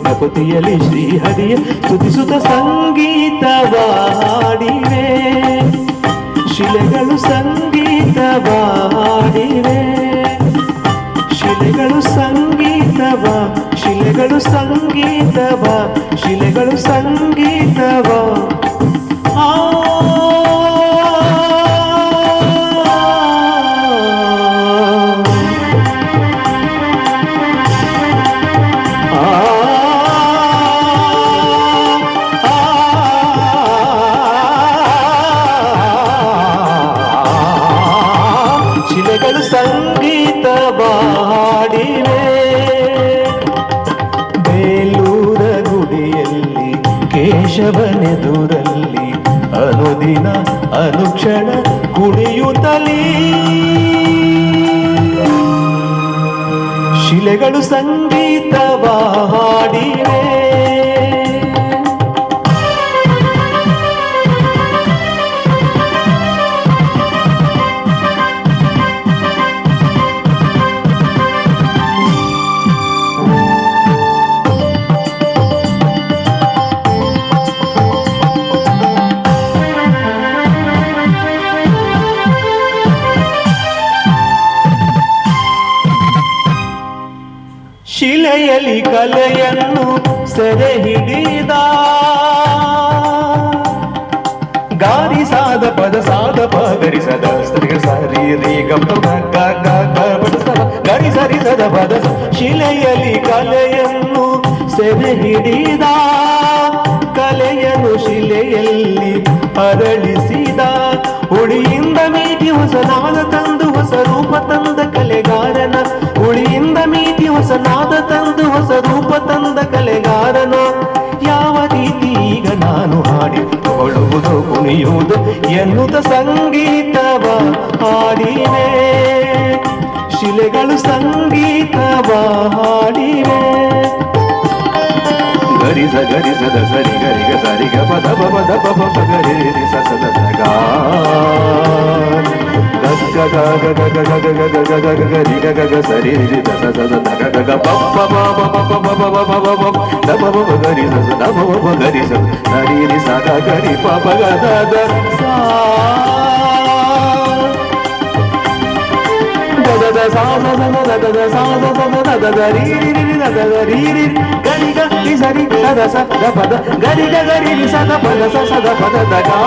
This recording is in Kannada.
ನಕುತಿಯಲ್ಲಿ ಶ್ರೀಹರಿಯ ಸ್ತುತಿಸುತ್ತ ಸಂಗೀತವ ಹಾಡಿವೆ. ಶಿಲೆಗಳು ಸಂಗೀತವ ಹಾಡಿವೆ. ಶಿಲೆಗಳು ಸಂಗೀತವ, ಶಿಲೆಗಳು ಸಂಗೀತವ, ಶಿಲೆಗಳು ಸಂಗೀತವ. ಶಿಲೆಗಳು ಸಂಗೀತವ ಹಾಡಿವೆ. ಬೇಲೂರ ಗುಡಿಯಲ್ಲಿ ಕೇಶವನೆದುರಲ್ಲಿ ಅನುದಿನ ಅನುಕ್ಷಣ ಕುಣಿಯುತ್ತಲೀ ಶಿಲೆಗಳು ಸಂಗೀತವ ಹಾಡಿವೆ. ಶಿಲೆಯಲ್ಲಿ ಕಲೆಯನ್ನು ಸೆರೆ ಹಿಡಿದ ಗಾರಿ ಸಾದ ಪದ ಸಾದ ಪಗರಿಸದ ಸರಿ ಸರಿ ರೀ ಗಮ ಗಾರಿ ಸರಿ ಸದ ಪದ. ಶಿಲೆಯಲ್ಲಿ ಕಲೆಯನ್ನು ಸೆರೆ ಹಿಡಿದ ಕಲೆಯನ್ನು ಶಿಲೆಯಲ್ಲಿ ಅರಳಿಸಿದ ಉಳಿಯಿಂದ ಮೀಟಿ ಹೊಸ ನಾದ ತಂದು ಹೊಸ ರೂಪ ತಂದ ಕಲೆಗಾರನ. ಉಳಿಯಿಂದ ಮೀಟಿ ಹೊಸ ನಾದ ತಂದು ಹೊಸ ರೂಪ ತಂದ ಕಲೆಗಾರನ. ಯಾವ ರೀತಿ ಈಗ ನಾನು ಹಾಡಿಕೊಳ್ಳುವುದು ಕುಣಿಯುವುದು ಎನ್ನುತ್ತ ಸಂಗೀತವ ಹಾಡಿವೆ. ಶಿಲೆಗಳು ಸಂಗೀತವ ಹಾಡಿವೆ. ಗರಿಸ ಗರಿಸದ ಸರಿ ಗರಿಗ ಸರಿಗ ಪದ ಪದ ಪಪ ಗರಿ ಸಸದ ಗಾ ಗಗ ಗಗ ಗಗ ಗಗ ಗಗ ಗಗ ಗರಿ ಗಗ ಗ ಸರಿ ರಿ ದ ಸ ಸ ದ ಗ ಗ ಪ ಪ ಪ ಪ ಪ ಪ ಪ ಪ ಪ ಪ ದ ಪ ಪ ಗರಿ ಸ ದ ಪ ಪ ಗರಿ ಸ ಸರಿ ರಿ ಸ ಗ ಗರಿ ಪ ಪ ಗ the the saw the the the ಸಾ ಸ ಸ ದ ದ ದ ಸಾ ಸ ಸ ದ ದ ದ ರಿ ರಿ ರಿ ದ ದ ದ ರಿ ರಿ ಗರಿ ಗ ರಿ ಸರಿ ದ ದ ಸ ದ ಪ ದ ಗರಿ ಗ ಗರಿ ರಿ ಸ ದ ಪ ದ ಸ ಸ ದ ಪ ದ ದ ಗಾ